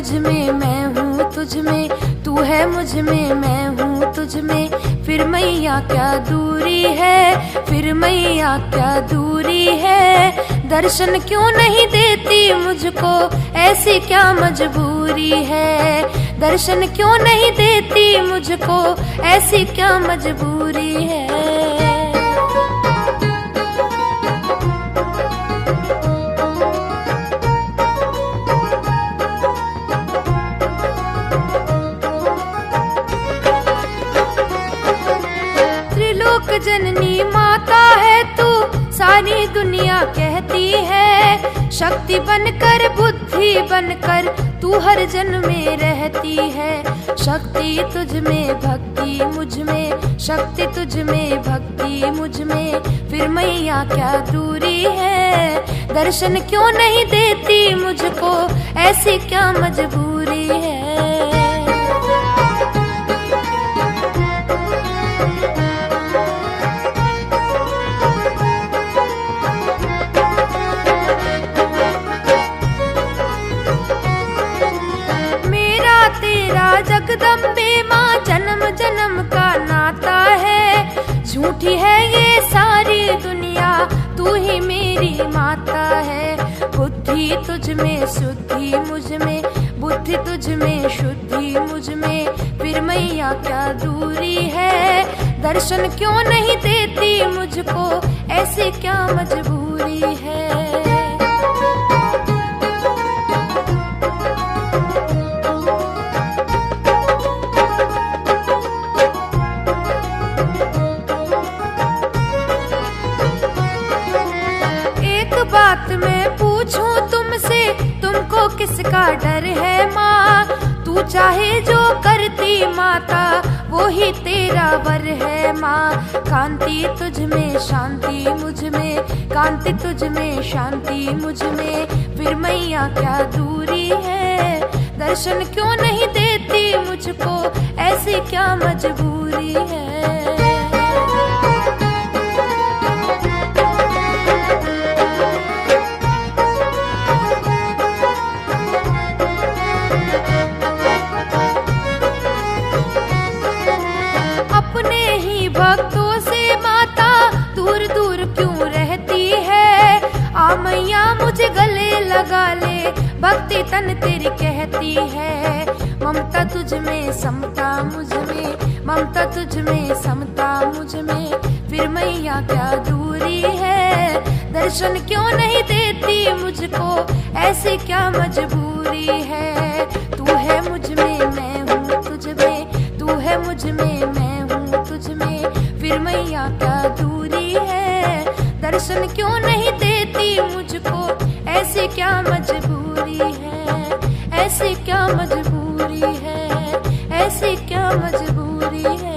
मुझ में, मैं हूँ तुझ में, तू है मुझ में, मैं हूँ तुझ में, फिर मैया क्या दूरी है, फिर मैया क्या दूरी है। दर्शन क्यों नहीं देती मुझको, ऐसी क्या मजबूरी है। दर्शन क्यों नहीं देती मुझको, ऐसी क्या मजबूरी है। जननी माता है तू, सारी दुनिया कहती है। शक्ति बनकर बुद्धि बनकर तू हर जन्म में रहती है। शक्ति तुझ में भक्ति मुझ में, शक्ति तुझ में भक्ति मुझ में, फिर मैया क्या दूरी है। दर्शन क्यों नहीं देती मुझको, ऐसी क्या मजबूरी है। जगदम्बे माँ जन्म जन्म का नाता है। झूठी है ये सारी दुनिया, तू ही मेरी माता है। बुद्धि तुझ में शुद्धि मुझ में, बुद्धि तुझ में शुद्धि मुझ में, फिर मैया क्या दूरी है। दर्शन क्यों नहीं देती मुझको, ऐसी क्या मजबूरी है। बात मैं पूछूं तुमसे, तुमको किसका डर है माँ। तू चाहे जो करती माता, वो ही तेरा वर है माँ। कांति तुझ में शांति मुझ में, कांति तुझ में शांति मुझ में, फिर मैया क्या दूरी है। दर्शन क्यों नहीं देती मुझको, ऐसी क्या मजबूरी है। भक्तों से माता दूर दूर क्यों रहती है। आ मैया मुझे गले लगा ले, भक्ति तन तेरी कहती है। ममता तुझ में समता मुझ में, ममता तुझ में समता मुझ में, फिर मैया क्या दूरी है। दर्शन क्यों नहीं देती मुझको, ऐसी क्या मजबूरी है। तू है मुझ में, मैं हूँ तुझ में, तू है मुझ में, मैं हूँ तुझ में, फिर मैया क्या दूरी है। दर्शन क्यों नहीं देती मुझको, ऐसी क्या मजबूरी है। ऐसी क्या मजबूरी है, ऐसी क्या मजबूरी है।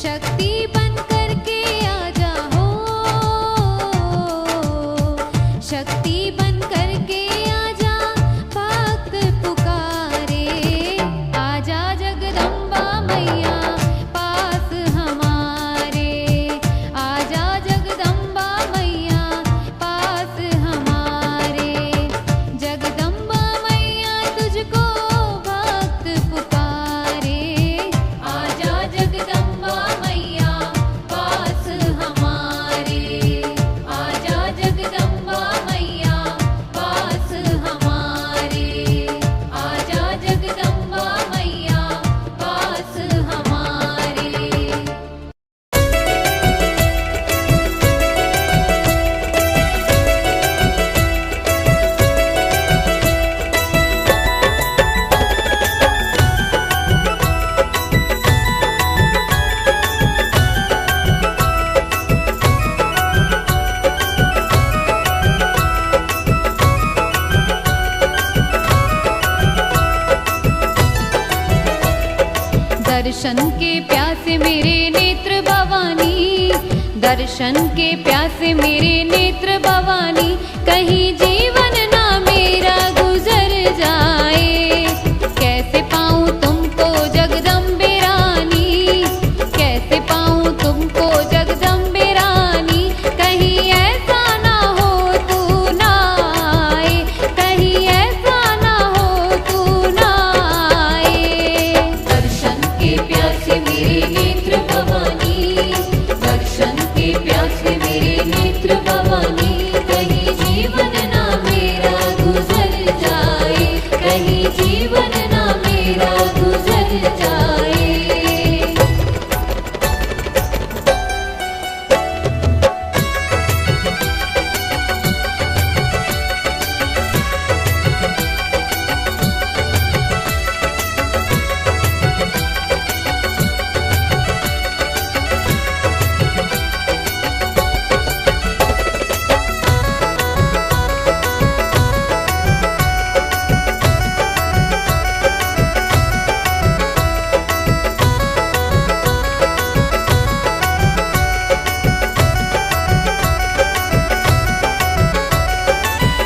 शक्ति बन करके आजा हो, शक्ति बन करके आजा, भक्त पुकारे। आजा जगदम्बा मैया पास हमारे, आजा जगदम्बा मैया पास हमारे। जगदम्बा मैया तुझको भक्त पुकारे, आजा जगदम्बा मैया पास हमारे, आजा जगदम्बा मैया पास हमारे, आजा जगदम्बा मैया पास हमारे। दर्शन के प्यासे मेरे नेत्र भवानी, दर्शन के प्यासे मेरे नेत्र भवानी, कहीं जीवन ना मेरा गुजर जाए। कैसे पाऊं तुमको जगदम्बे रानी, कैसे पाऊं तुमको जगदम्बे रानी, कहीं ऐसा ना हो तू ना आए, कहीं ऐसा ना हो तू ना आए। दर्शन के प्यासे मेरे नेत्र भवानी, दर्शन के प्यासे मेरे नेत्र भवानी, कहीं जीवन ना मेरा गुजर जाए, कहीं जीवन ना मेरा गुजर जाए।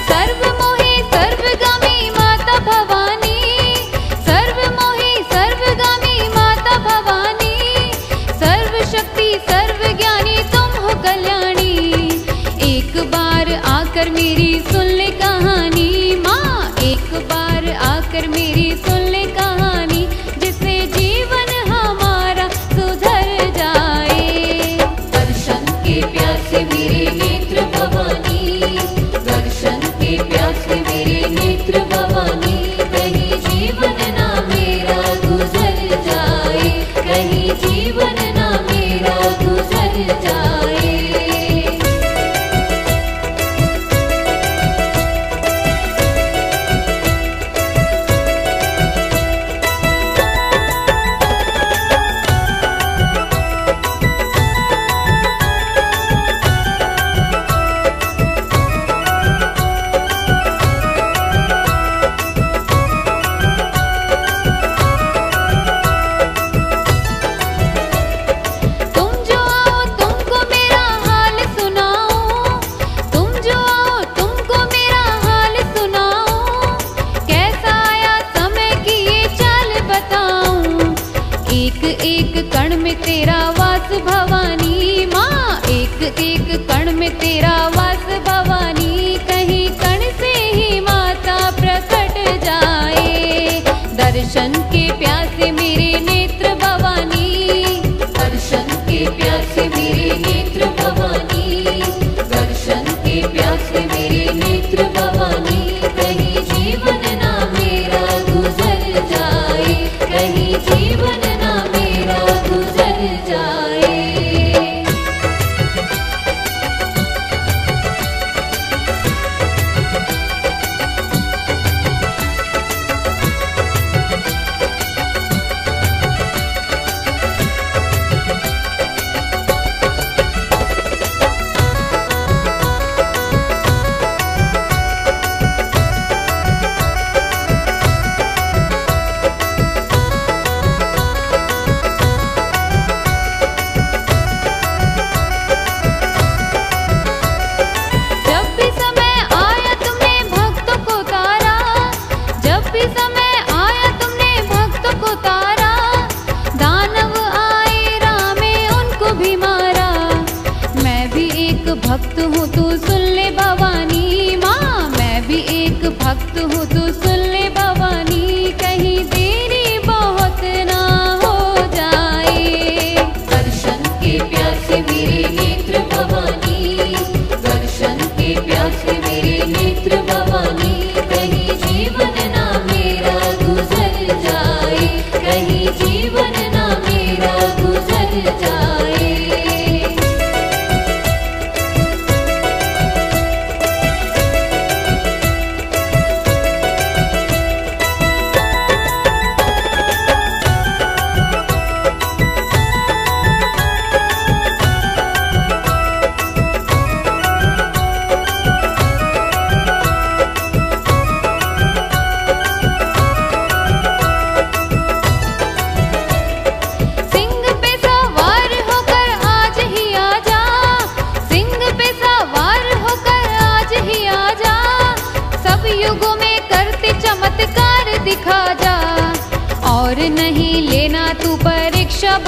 सर्वमोहि सर्वगामी माता भवानी, सर्वमोहि सर्वगामी माता भवानी, सर्वशक्ति सर्वज्ञानी तुम हो कल्याणी। एक बार आकर मेरी सुन ले कहानी माँ, एक बार आकर मेरी सुन ले कहानी, जिससे जीवन हमारा सुधर जाए। दर्शन के प्यासे मेरे नेत्र भवानी, दर्शन के प्यासे मेरे नेत्र भवानी, कहीं जीवन ना मेरा गुजर जाए, कहीं जीवन ना मेरा गुजर जाए। तुम जो आओ तुमको मेरा हाल सुनाऊं, तुम जो आओ तुमको मेरा हाल सुनाऊं, कैसा आया समय की ये चाल बताऊं। एक एक कण में तेरा वास भवानी माँ, एक एक कण में तेरा वास भवानी, कहीं कण से ही माता प्रकट जाए। दर्शन के प्यासे मेरे नेत्र भवानी, दर्शन के प्यासे मेरे नेत्र भवानी, दर्शन के प्यासे मेरे नेत्र भवानी, कहीं जीवन ना मेरा गुजर जाए, कहीं जीवन ना मेरा गुजर जाए।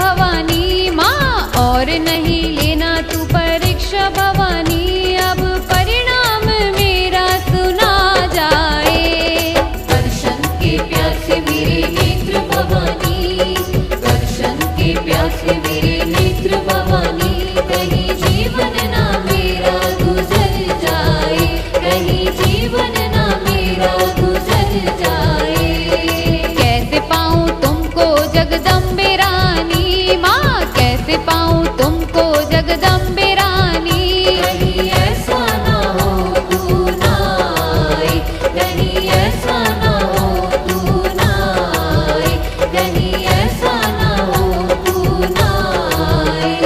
भवानी माँ, और नहीं लेना तू परीक्षा भवानी, अब परिणाम मेरा सुना जाए। दर्शन के प्यासे मेरे नेत्र भवानी, दर्शन के प्यासे मेरे नेत्र भवानी, कहीं जीवन ना मेरा गुजर जाए, कहीं जीवन ना मेरा गुजर जाए। कैसे पाऊँ तुमको जगदम्बे रानी माँ, कैसे पाऊँ तुमको जगदम्बे रानी, कहीं ऐसा ना हो तू ना आए, कहीं ऐसा ना हो तू ना आए, कहीं ऐसा ना हो तू ना आए।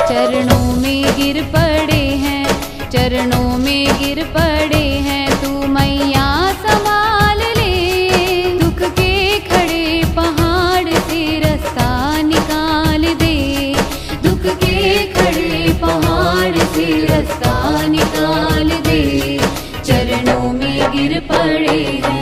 चरणों में गिर पड़े हैं, चरणों में गिर पड़े हैं, तू मैया संभाल ले। दुख के खड़े पहाड़ से रास्ता निकाल दे, दुख के खड़े पहाड़ से रास्ता निकाल दे, चरणों में गिर पड़े हैं।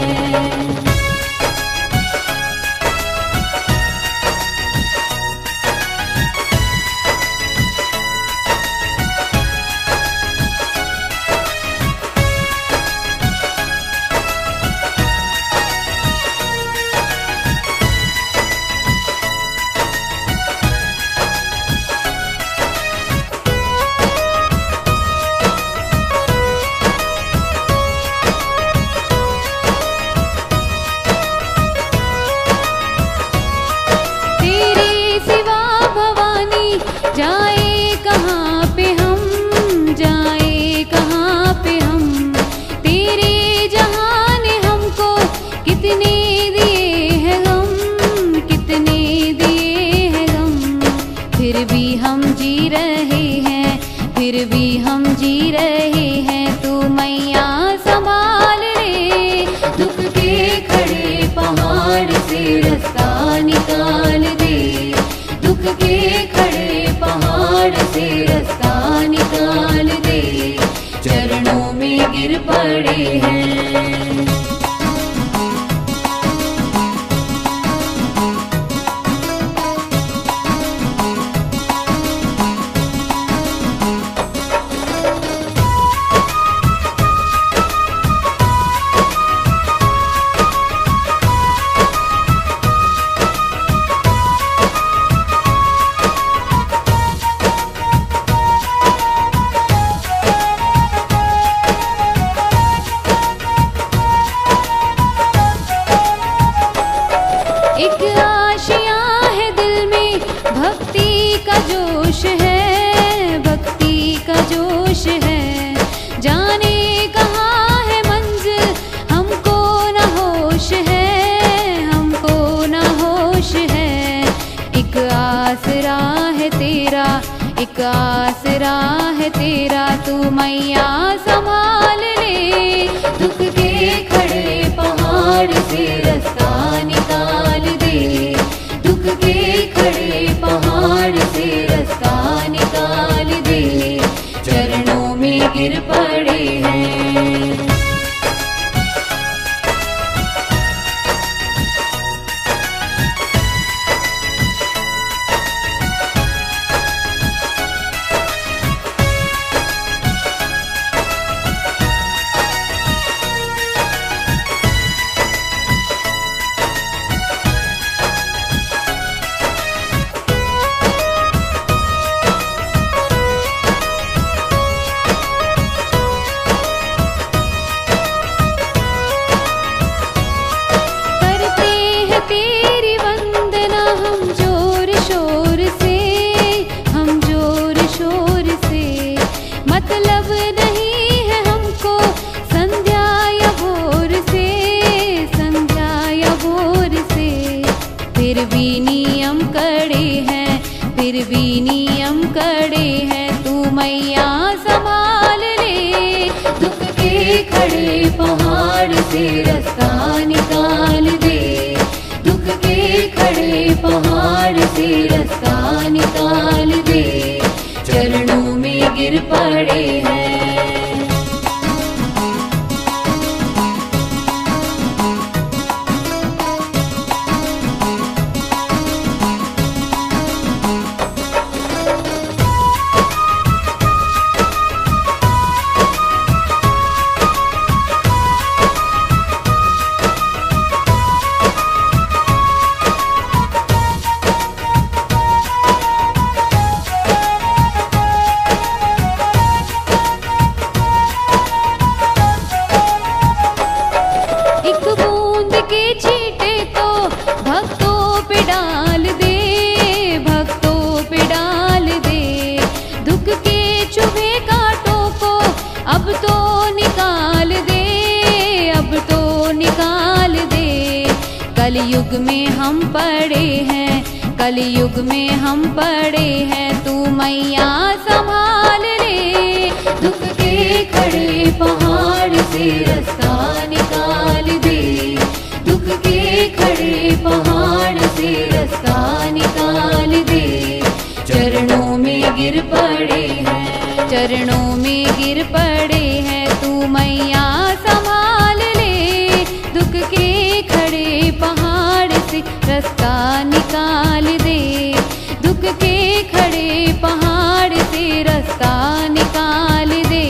तेरे सिवा भवानी जाए कहाँ पे हम, जाए कहाँ पे हम, तेरे जहां ने हमको कितने दिए हैं गम, कितने दिए हैं गम, फिर भी हम जी रहे हैं, फिर भी हम जी रहे हैं, तू मैया संभाल ले। दुख के खड़े पहाड़ से रास्ता निकाल दे, दुख के खड़े पहाड़ से रास्ता निकाल दे, चरणों में गिर पड़े हैं। एक आशिया है दिल में, भक्ति का जोश है, भक्ति का जोश है, जाने कहाँ है मंजिल हमको न होश है, हमको न होश है। एक आसरा है तेरा, एक आसरा है तेरा, तू मैया संभाल ले। दुख के खड़े पहाड़ से रास्ता निकाल दे, दुख के खड़े पहाड़ से रास्ता निकाल दे, चरणों में गिर पड़े हैं। फिर भी नियम कड़े हैं, फिर भी नियम कड़े हैं। तू मैया संभाल ले, दुख के खड़े पहाड़ से रास्ता निकाल दे, दुख के खड़े पहाड़ से रास्ता निकाल दे, चरणों में गिर पड़े हैं। कलयुग में हम पड़े हैं, कलयुग में हम पड़े हैं। तू मैया संभाल ले, दुख के खड़े पहाड़ से रास्ता निकाल दे, दुख के खड़े पहाड़ से रास्ता निकाल दे, चरणों में गिर पड़े हैं, चरणों में गिर पड़े हैं। तू मैया संभाल ले, दुख के खड़े पहाड़ से रास्ता निकाल दे, दुख के खड़े पहाड़ से रास्ता निकाल दे,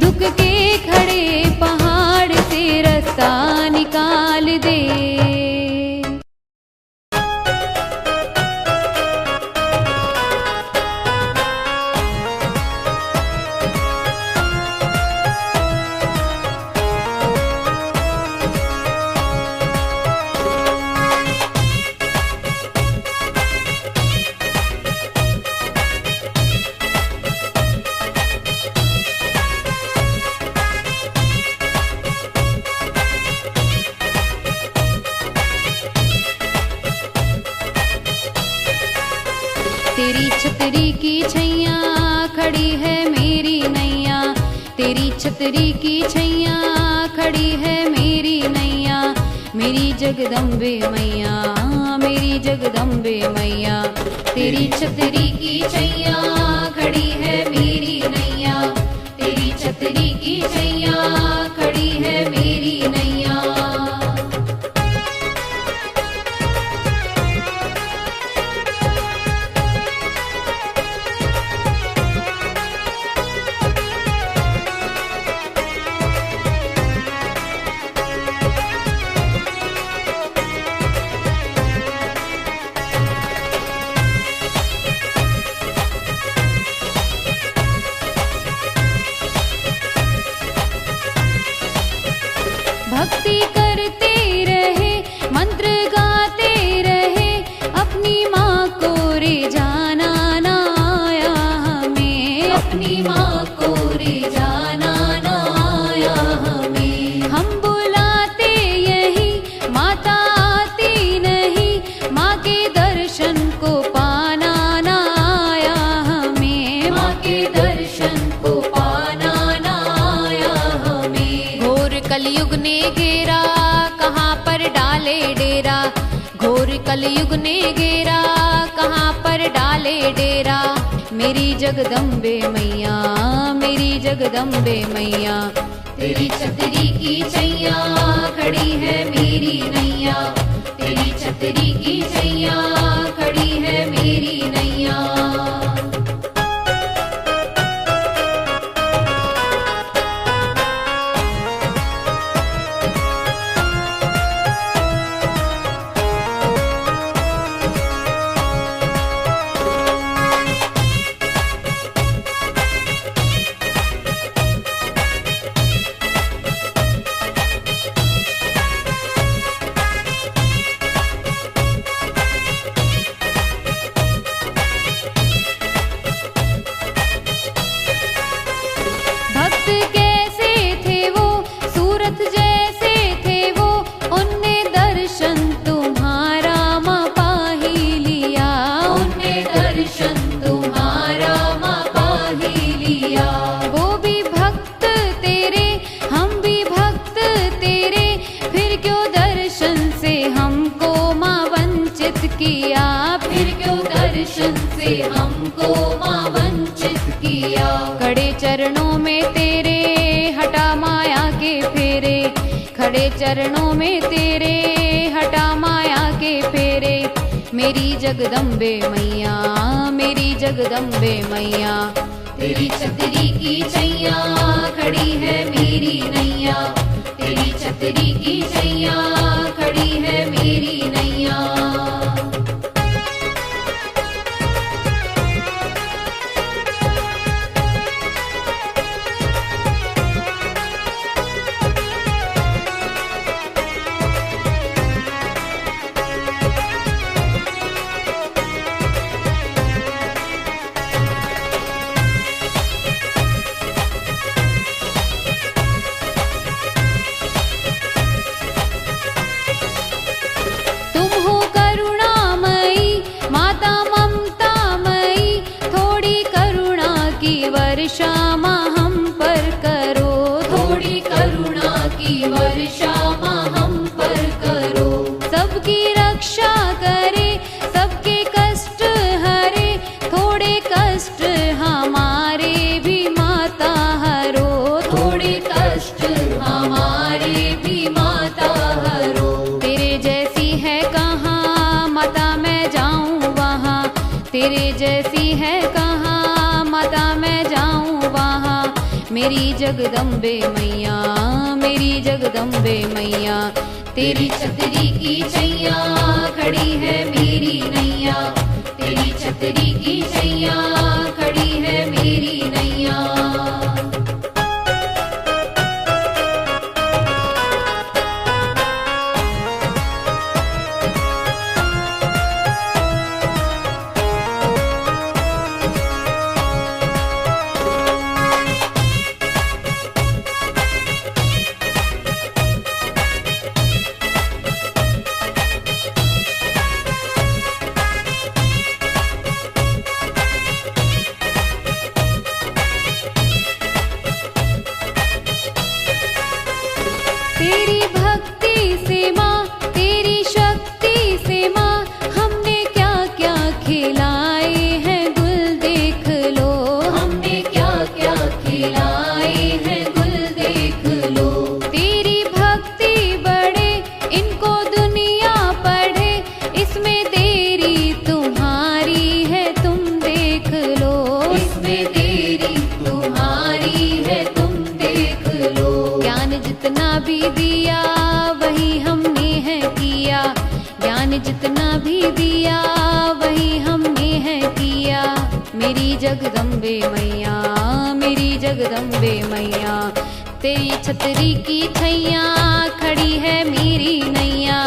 दुख के खड़े पहाड़ से रास्ता निकाल दे। तेरी छतरी की छैया खड़ी है मेरी नैया, तेरी छतरी की छैया खड़ी है मेरी नैया, मेरी जगदम्बे मैया, मेरी जगदम्बे मैया। तेरी छतरी की छैया खड़ी है मेरी नैया, तेरी छतरी की छैया खड़ी है मेरी नैया। भक्ति करते रहे, मंत्र गाते रहे, अपनी माँ को रे जाना ना आया हमें, अपनी माँ को रे जाना ना आया हमें। हम बुलाते यही माता आती नहीं, माँ के दर्शन को पाना ना आया हमें, माँ के दर्शन को पाना ना आया हमें। घोर कलयुग ने घेरा, कहाँ पर डाले डेरा, घोर कलयुग ने घेरा, कहाँ पर डाले डेरा। मेरी जगदम्बे मैया, मेरी जगदम्बे मैया। तेरी छतरी की छैया खड़ी है मेरी नैया, तेरी छतरी की छैया खड़ी है मेरी नैया। हमको माँ वंचित किया। खड़े चरणों में तेरे हटा माया के फेरे, खड़े चरणों में तेरे हटा माया के फेरे। मेरी जगदम्बे मैया, मेरी जगदम्बे मैया, तेरी छतरी की छैया खड़ी है मेरी नैया, तेरी छतरी की छैया खड़ी है मेरी नैया। वर्षा माँ हम पर करो, थोड़ी करुणा की वर्षा माँ हम पर करो। सबकी रक्षा करे, सबके कष्ट हरे, थोड़े कष्ट हमारे भी माता हरो, थोड़े कष्ट हमारे भी माता हरो। तेरे जैसी है कहाँ माता मैं जाऊँ वहाँ, तेरे जैसी है कहाँ माता मैं जाऊँ वहाँ। मेरी जगदम्बे मैया, मेरी जगदम्बे मैया, तेरी छतरी की छैया खड़ी है मेरी नैया, तेरी छतरी की छैया खड़ी है मेरी नैया। तेरी भक्ति से माँ, तेरी शक्ति से माँ, हमने क्या क्या खिलाए हैं गुल देख लो, हमने क्या क्या खिलाए हैं गुल देख लो। तेरी भक्ति बढ़े, इनको दुनिया पढ़े, इसमें तेरी तुम्हारी है तुम देख लो, इसमें तेरी तुम्हारी है तुम देख लो। ज्ञान जितना भी दिया वही हमने है किया, ज्ञान जितना भी दिया वही हमने है किया। मेरी जगदम्बे मैया, मेरी जगदम्बे मैया, तेरी छतरी की छैया खड़ी है मेरी नैया,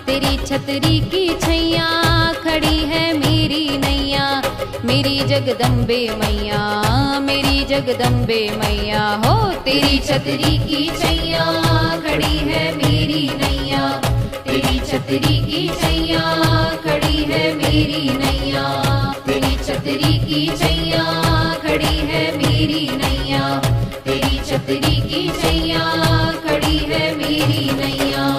तेरी छतरी की छैया खड़ी है मेरी नैया। मेरी जगदम्बे मैया, मेरी जगदम्बे मैया हो, तेरी छतरी की छैया खड़ी है मेरी नैया, तेरी छतरी की छैया खड़ी है मेरी नैया, तेरी छतरी की छैया खड़ी है मेरी नैया, तेरी छतरी की छैया खड़ी है मेरी नैया।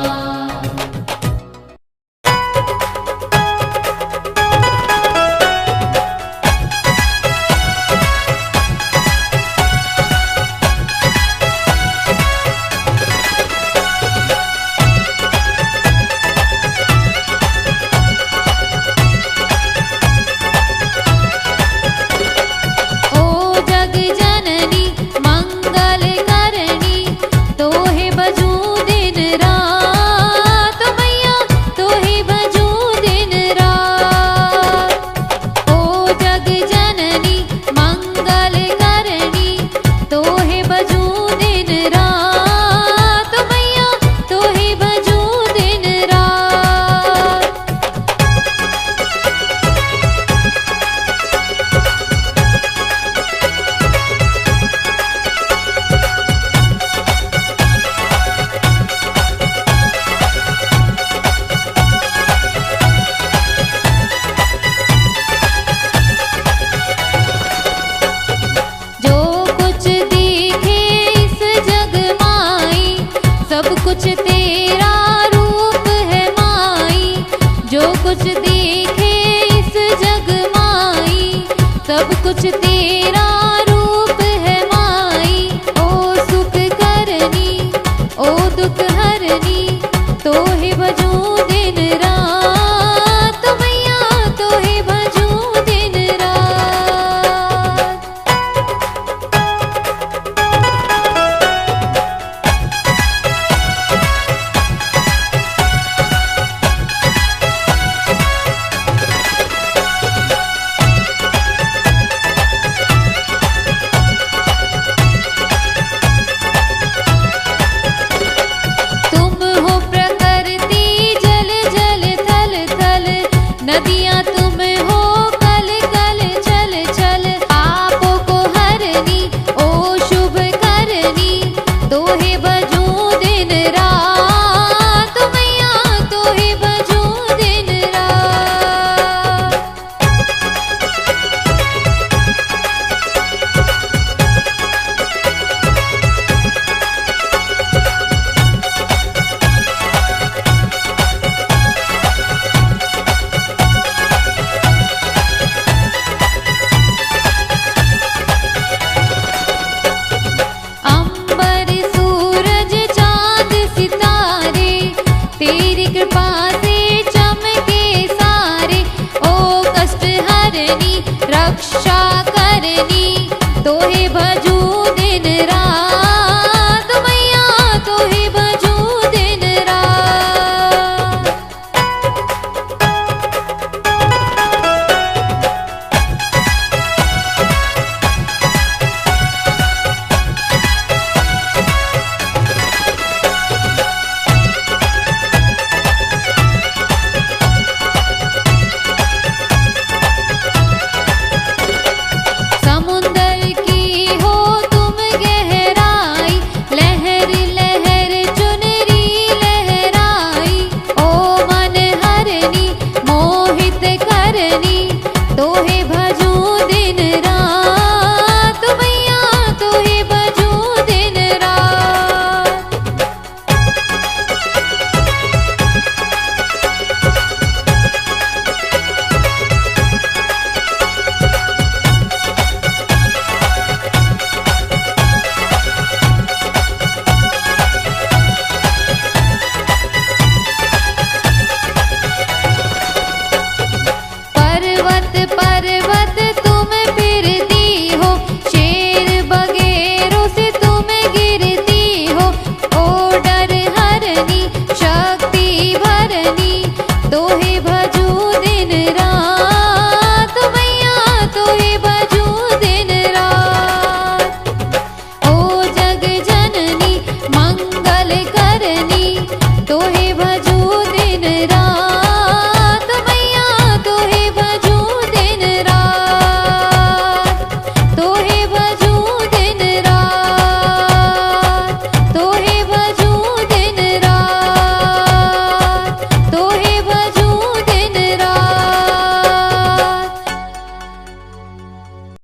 कुछ तेरा रूप है माई, जो कुछ देखे इस जग माई, रक्षा करने